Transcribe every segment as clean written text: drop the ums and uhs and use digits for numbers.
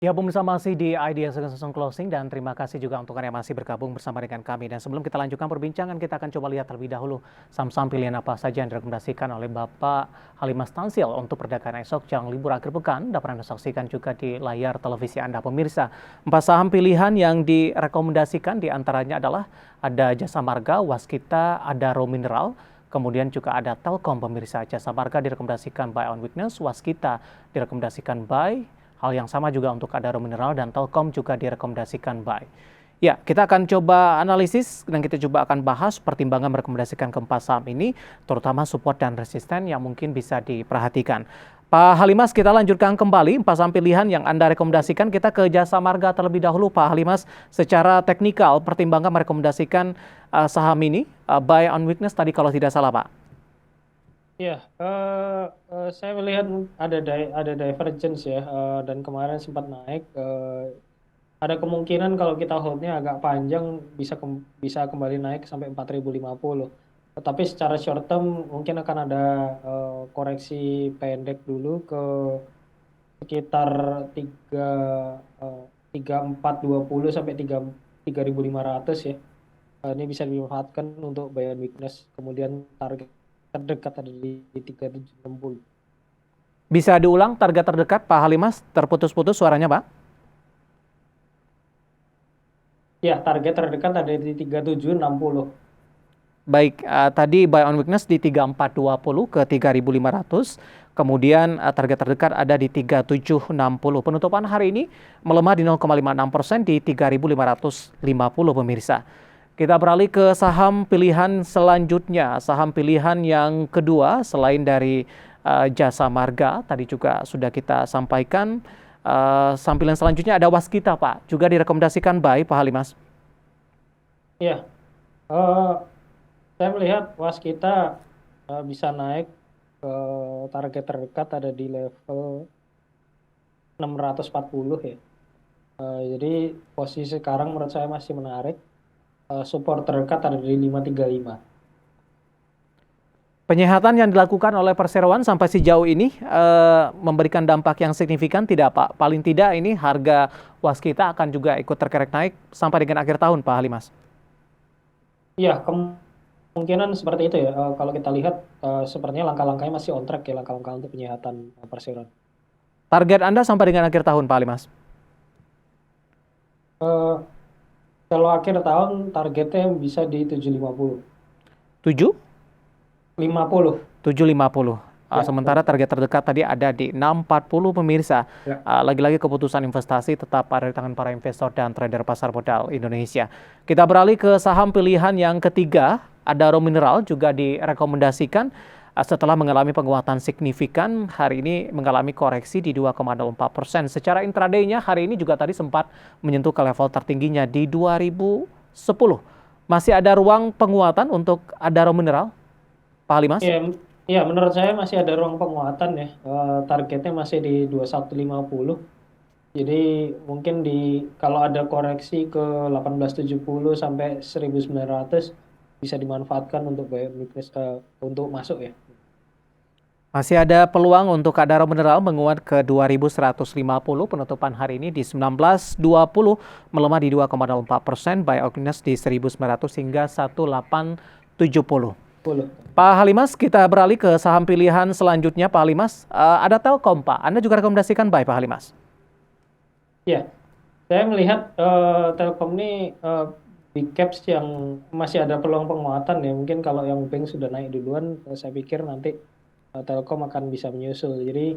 Ya, pemirsa masih di Idea Season Closing dan terima kasih juga untuk Anda yang masih bergabung bersama dengan kami. Dan sebelum kita lanjutkan perbincangan, kita akan coba lihat terlebih dahulu saham-saham pilihan apa saja yang direkomendasikan oleh Bapak Halimas Tansil untuk perdagangan esok jelang libur akhir pekan. Dapat Anda saksikan juga di layar televisi Anda, pemirsa. 4 saham pilihan yang direkomendasikan diantaranya adalah ada Jasa Marga, Waskita, Adaro Mineral, kemudian juga ada Telkom, pemirsa. Jasa Marga direkomendasikan buy on weakness, Waskita direkomendasikan buy. Hal yang sama juga untuk Adaro Mineral dan Telkom juga direkomendasikan buy. Ya, kita akan coba analisis dan kita coba akan bahas pertimbangan merekomendasikan keempat saham ini, terutama support dan resisten yang mungkin bisa diperhatikan. Pak Halimas, kita lanjutkan kembali 4 saham pilihan yang Anda rekomendasikan. Kita ke Jasa Marga terlebih dahulu, Pak Halimas. Secara teknikal, pertimbangan merekomendasikan saham ini, buy on weakness tadi kalau tidak salah, Pak. Ya, saya melihat ada divergence ya, dan kemarin sempat naik. Ada kemungkinan kalau kita holdnya agak panjang bisa kembali naik sampai 4.050. Tetapi secara short term mungkin akan ada koreksi pendek dulu ke sekitar 3 3420 sampai 3.500 ya. Ini bisa dimanfaatkan untuk buy on weakness. Kemudian target terdekat ada di 3760. Bisa diulang target terdekat, Pak Halimas? Terputus-putus suaranya, Pak. Ya, target terdekat ada di 3760. Baik, tadi buy on weakness di 3420 ke 3500. Kemudian target terdekat ada di 3760. Penutupan hari ini melemah di 0,56% di 3550, pemirsa. Kita beralih ke saham pilihan selanjutnya. Saham pilihan yang kedua selain dari Jasa Marga tadi juga sudah kita sampaikan. Saham pilihan selanjutnya ada Waskita, Pak. Juga direkomendasikan buy, Pak Halimas. Ya, eh, saya melihat waskita bisa naik ke target terdekat ada di level 640 ya. Jadi posisi sekarang menurut saya masih menarik. Support terdekat ada di 535. Penyehatan yang dilakukan oleh perseroan sampai sejauh ini memberikan dampak yang signifikan tidak, Pak? Paling tidak ini harga waskita akan juga ikut terkerek naik sampai dengan akhir tahun, Pak Halimas. Iya, kemungkinan seperti itu ya. Kalau kita lihat sepertinya langkah-langkahnya masih on track ya, langkah-langkah untuk penyehatan perseroan. Target Anda sampai dengan akhir tahun, Pak Halimas? Eh, Kalau akhir tahun targetnya bisa di 750. 7? 50. 750. Ya, Sementara target terdekat tadi ada di 640, pemirsa. ya. Lagi-lagi keputusan investasi tetap ada di tangan para investor dan trader pasar modal Indonesia. Kita beralih ke saham pilihan yang ketiga, Adaro Mineral juga direkomendasikan setelah mengalami penguatan signifikan, hari ini mengalami koreksi di 2,04%. Secara intraday-nya hari ini juga tadi sempat menyentuh ke level tertingginya di 2010. Masih ada ruang penguatan untuk Adaro Mineral, Pak Halimas? Ya, ya, menurut saya masih ada ruang penguatan ya. Targetnya masih di 2150. Jadi mungkin kalau ada koreksi ke 1870 sampai 1900 bisa dimanfaatkan untuk untuk masuk ya. Masih ada peluang untuk Adaro Mineral menguat ke 2150, penutupan hari ini di 1920, melemah di 2,04%, buy weakness di 1900 hingga 1870. 10. Pak Halimas, kita beralih ke saham pilihan selanjutnya, Pak Halimas. Ada Telkom, Pak. Anda juga rekomendasikan buy, Pak Halimas? Ya, saya melihat Telkom ini big caps yang masih ada peluang penguatan ya. Mungkin kalau yang bank sudah naik duluan, saya pikir nanti Telkom akan bisa menyusul. Jadi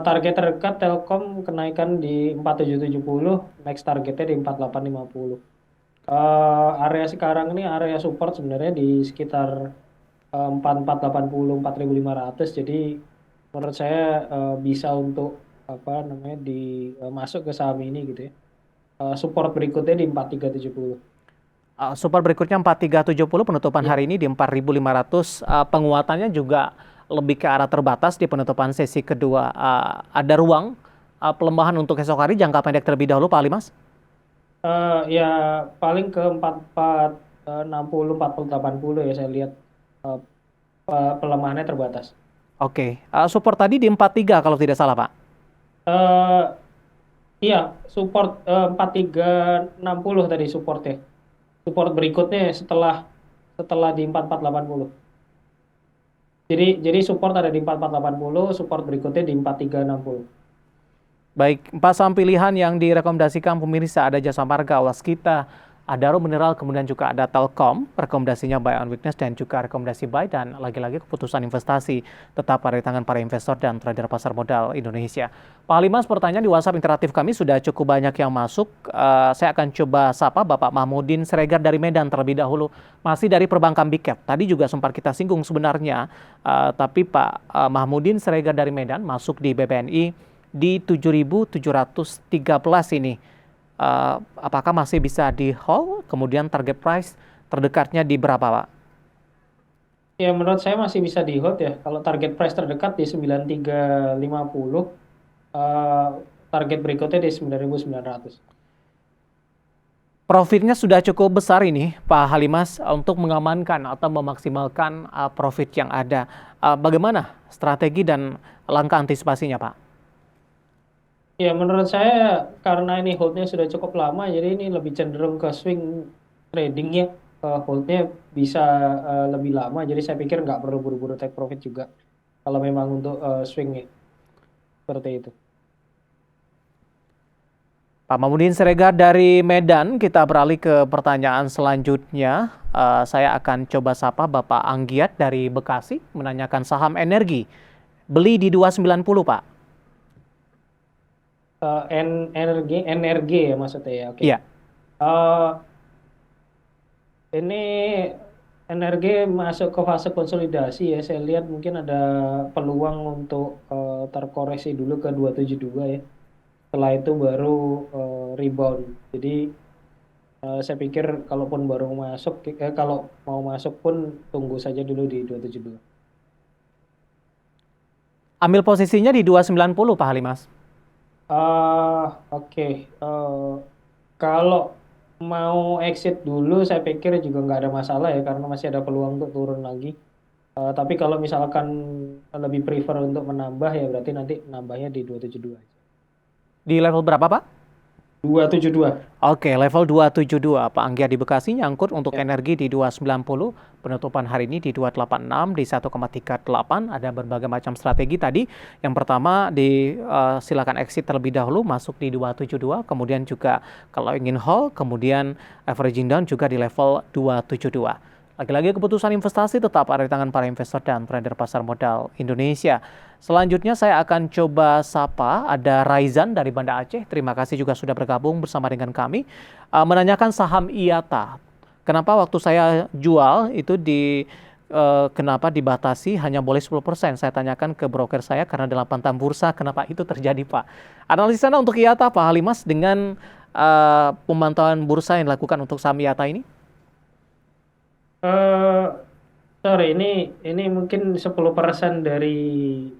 target terdekat Telkom kenaikan di 4770, next targetnya di 4850. Area sekarang ini area support sebenarnya di sekitar 4480, 4500. Jadi menurut saya bisa untuk apa namanya masuk ke saham ini gitu ya. Support berikutnya di 4370. Support berikutnya 4370, penutupan Ya, hari ini di 4500. Penguatannya juga lebih ke arah terbatas di penutupan sesi kedua. Ada ruang pelemahan untuk esok hari jangka pendek terlebih dahulu, Pak Halimas? ya paling ke 4460, 4080 ya saya lihat eh, pelemahannya terbatas. Oke, support tadi di 43 kalau tidak salah, Pak. Eh Iya, support 4360 tadi supportnya. Support berikutnya setelah setelah di 4480. Jadi support ada di 4480, support berikutnya di 4360. Baik, 4 saham pilihan yang direkomendasikan pemirsa ada Jasa Marga, Waskita, Adaro Mineral, kemudian juga ada Telkom, rekomendasinya buy on weakness dan juga rekomendasi buy, dan lagi-lagi keputusan investasi tetap ada di tangan para investor dan trader pasar modal Indonesia. Pak Halimas, pertanyaan di WhatsApp interaktif kami sudah cukup banyak yang masuk. Saya akan coba sapa Bapak Mahmudin Siregar dari Medan terlebih dahulu. Masih dari perbankan Big Cap. Tadi juga sempat kita singgung sebenarnya, tapi Pak Mahmudin Siregar dari Medan masuk di BBNI di 7.713 ini. Apakah masih bisa di hold? Kemudian target price terdekatnya di berapa, Pak? Ya, menurut saya masih bisa di hold ya. Kalau target price terdekat di 9350, eh, target berikutnya di 9.900. Profitnya sudah cukup besar ini, Pak Halimas, untuk mengamankan atau memaksimalkan profit yang ada. Bagaimana strategi dan langkah antisipasinya, Pak? Ya, menurut saya karena ini holdnya sudah cukup lama, jadi ini lebih cenderung ke swing trading ya. Holdnya bisa lebih lama, jadi saya pikir nggak perlu buru-buru take profit juga. Kalau memang untuk swing ya, seperti itu. Pak Mamudin Siregar dari Medan, kita beralih ke pertanyaan selanjutnya. Saya akan coba sapa Bapak Anggiat dari Bekasi menanyakan saham energi. Beli di 290, Pak. NRG ya maksudnya ya, oke. Iya. Eh, ini NRG masuk ke fase konsolidasi ya. Saya lihat mungkin ada peluang untuk terkoreksi dulu ke 272 ya. Setelah itu baru rebound. Jadi saya pikir kalaupun baru masuk, kalau mau masuk pun tunggu saja dulu di 272. Ambil posisinya di 290, Pak Halimas. Oke. Kalau mau exit dulu, saya pikir juga nggak ada masalah ya, karena masih ada peluang untuk turun lagi. Tapi kalau misalkan lebih prefer untuk menambah, ya berarti nanti nambahnya di 272 aja. Di level berapa, Pak? 272. Oke, level 272. Pak Anggia di Bekasi nyangkut untuk Ya. energi di 290. Penutupan hari ini di 286, di 1,38. Ada berbagai macam strategi tadi. Yang pertama, silakan exit terlebih dahulu, masuk di 272. Kemudian juga kalau ingin hold, kemudian averaging down juga di level 272. Lagi-lagi keputusan investasi tetap ada di tangan para investor dan trader pasar modal Indonesia. Selanjutnya saya akan coba sapa, ada Raizan dari Banda Aceh. Terima kasih juga sudah bergabung bersama dengan kami. Menanyakan saham IATA. Kenapa waktu saya jual itu kenapa dibatasi hanya boleh 10%? Saya tanyakan ke broker saya karena dalam pantang bursa kenapa itu terjadi, Pak. Analisis Anda untuk IATA, Pak Halimas, dengan pemantauan bursa yang dilakukan untuk saham IATA ini? Eh, Sorry, ini mungkin 10% dari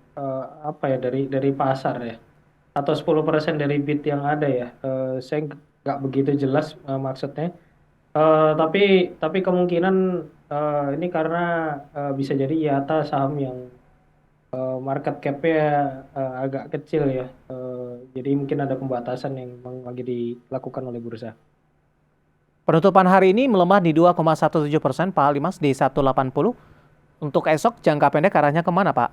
apa ya, dari pasar ya, atau 10% dari bid yang ada ya. Saya nggak begitu jelas maksudnya. Tapi kemungkinan ini karena bisa jadi IATA saham yang market cap-nya agak kecil ya. Jadi mungkin ada pembatasan yang memang lagi dilakukan oleh bursa. Penutupan hari ini melemah di 2,17%, Pak Halimas, di 180. Untuk esok jangka pendek arahnya kemana, Pak?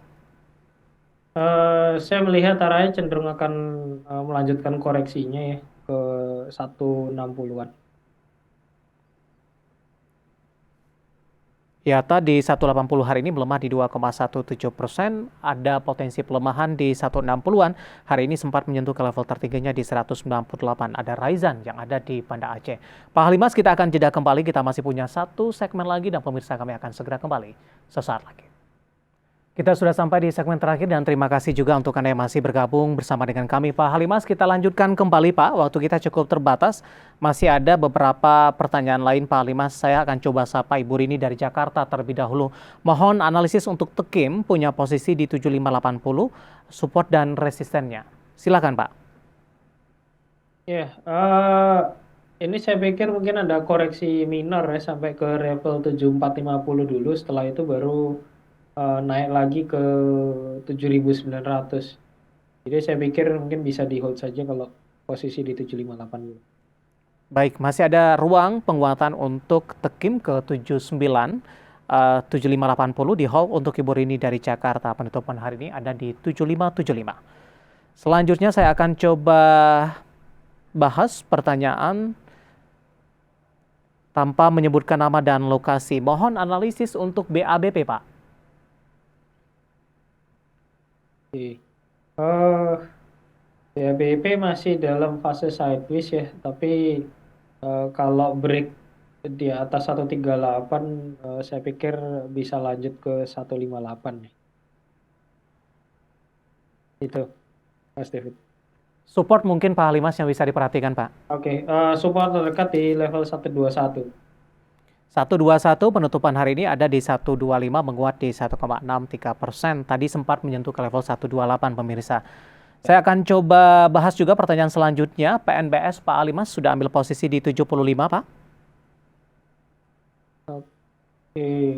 Saya melihat arahnya cenderung akan melanjutkan koreksinya ya ke 160-an. IATA di 180 hari ini melemah di 2,17%, ada potensi pelemahan di 160-an. Hari ini sempat menyentuh ke level tertingginya di 198. Ada Raizan yang ada di Banda Aceh. Pak Halimas, kita akan jeda kembali. Kita masih punya satu segmen lagi dan pemirsa kami akan segera kembali sesaat lagi. Kita sudah sampai di segmen terakhir dan terima kasih juga untuk Anda yang masih bergabung bersama dengan kami. Pak Halimas, kita lanjutkan kembali, Pak. Waktu kita cukup terbatas. Masih ada beberapa pertanyaan lain, Pak Halimas. Saya akan coba sapa Ibu Rini dari Jakarta terlebih dahulu. Mohon analisis untuk Tekim punya posisi di 7580, support dan resistennya. Silakan, Pak. Ya, ini saya pikir mungkin ada koreksi minor ya sampai ke level 7450 dulu. Setelah itu baru naik lagi ke 7.900. Jadi saya pikir mungkin bisa di hold saja kalau posisi di 758 dulu. Baik, masih ada ruang penguatan untuk Tekim ke 79, 7580 di hold untuk Ibu Rini dari Jakarta. Penutupan hari ini ada di 7575. Selanjutnya saya akan coba bahas pertanyaan tanpa menyebutkan nama dan lokasi. Mohon analisis untuk BABP, Pak. Oke. BABP masih dalam fase sideways ya, tapi kalau break di atas 138, saya pikir bisa lanjut ke 158 nih. Itu, Mas David. Support mungkin Pak Halimas yang bisa diperhatikan, Pak. Oke, support terdekat di level 121. 121 penutupan hari ini ada di 125, menguat di 1,63%. Tadi sempat menyentuh ke level 128, pemirsa. Saya akan coba bahas juga pertanyaan selanjutnya. PNBS Pak Halimas sudah ambil posisi di 75, Pak. Oke,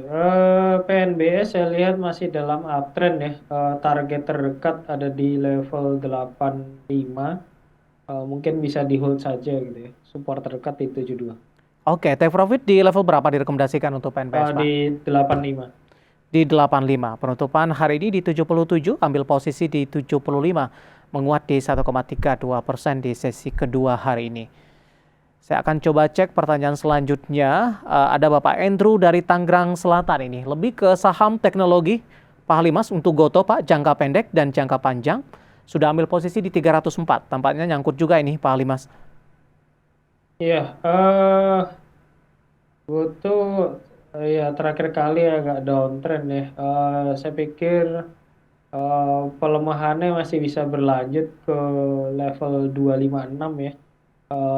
PNBS saya lihat masih dalam uptrend ya. Target terdekat ada di level 85. Mungkin bisa di hold saja gitu ya. Support terdekat di 72. Oke, take profit di level berapa direkomendasikan untuk PNBS, Pak? Di 85. Di 85. Penutupan hari ini di 77, ambil posisi di 75, menguat di 1,32% di sesi kedua hari ini. Saya akan coba cek pertanyaan selanjutnya. Ada Bapak Andrew dari Tangerang Selatan ini. Lebih ke saham teknologi, Pak Halimas, untuk Goto, Pak, jangka pendek dan jangka panjang. Sudah ambil posisi di 304. Tampaknya nyangkut juga ini, Pak Halimas. Iya, Goto ya terakhir kali agak downtrend ya. Saya pikir pelemahannya masih bisa berlanjut ke level 256 ya.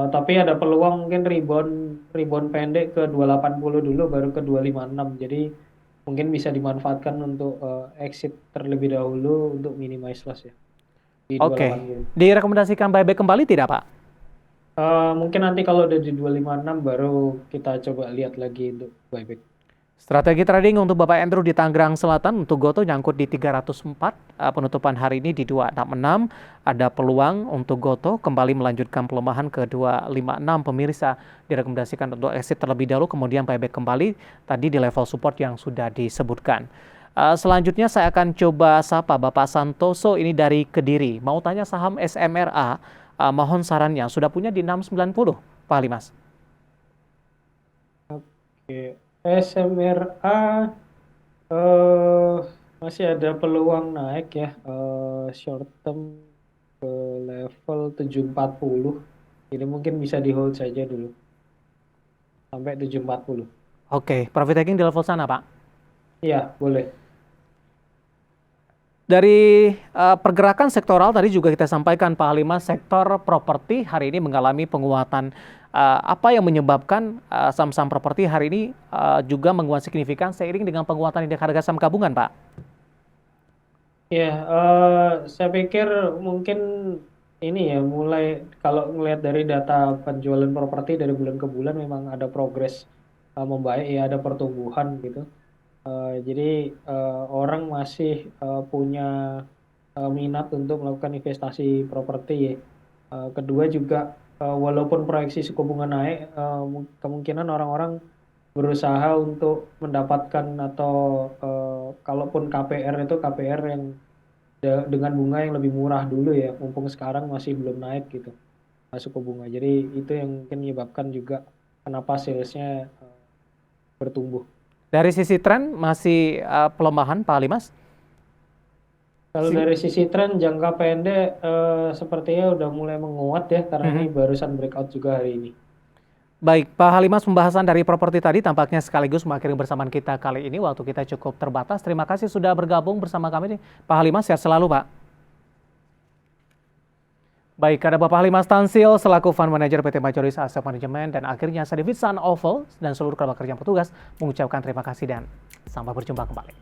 Tapi ada peluang mungkin rebound pendek ke 280 dulu baru ke 256. Jadi mungkin bisa dimanfaatkan untuk exit terlebih dahulu untuk minimize loss ya di Oke, 280. direkomendasikan buyback kembali tidak, Pak? Mungkin nanti kalau udah di 256 baru kita coba lihat lagi untuk buyback. Strategi trading untuk Bapak Andrew di Tangerang Selatan untuk Goto nyangkut di 304, penutupan hari ini di 266. Ada peluang untuk Goto kembali melanjutkan pelemahan ke 256, pemirsa. Direkomendasikan untuk exit terlebih dahulu, kemudian buyback kembali tadi di level support yang sudah disebutkan. Selanjutnya saya akan coba sapa Bapak Santoso ini dari Kediri. Mau tanya saham SMRA, mohon sarannya. Sudah punya di 690, Pak Halimas. Oke. SMRA masih ada peluang naik ya, short term ke level 740. Jadi mungkin bisa di hold saja dulu sampai 740. Oke, profit taking di level sana, Pak. Iya, boleh. Dari pergerakan sektoral tadi juga kita sampaikan, Pak Halimas, sektor properti hari ini mengalami penguatan. Apa yang menyebabkan saham-saham properti hari ini juga menguat signifikan seiring dengan penguatan indeks harga saham gabungan, Pak? Ya, saya pikir mungkin ini ya, mulai kalau ngelihat dari data penjualan properti dari bulan ke bulan memang ada progres membaik ya, ada pertumbuhan gitu. Jadi orang masih punya minat untuk melakukan investasi properti ya. Kedua juga walaupun proyeksi suku bunga naik, kemungkinan orang-orang berusaha untuk mendapatkan atau kalaupun KPR itu KPR yang dengan bunga yang lebih murah dulu ya, mumpung sekarang masih belum naik gitu suku bunga. Jadi itu yang mungkin menyebabkan juga kenapa salesnya bertumbuh. Dari sisi tren masih pelemahan, Pak Halimas? Kalau dari sisi tren jangka pendek sepertinya udah mulai menguat ya, karena ini barusan breakout juga hari ini. Baik, Pak Halimas, pembahasan dari properti tadi tampaknya sekaligus mengakhiri bersamaan kita kali ini. Waktu kita cukup terbatas. Terima kasih sudah bergabung bersama kami nih, Pak Halimas. Sehat selalu, Pak. Baik, ada Bapak Halimas Tansil selaku Fund Manager PT Majoris Asset Management, dan akhirnya saya David San Oval dan seluruh kerabat kerja petugas mengucapkan terima kasih dan sampai berjumpa kembali.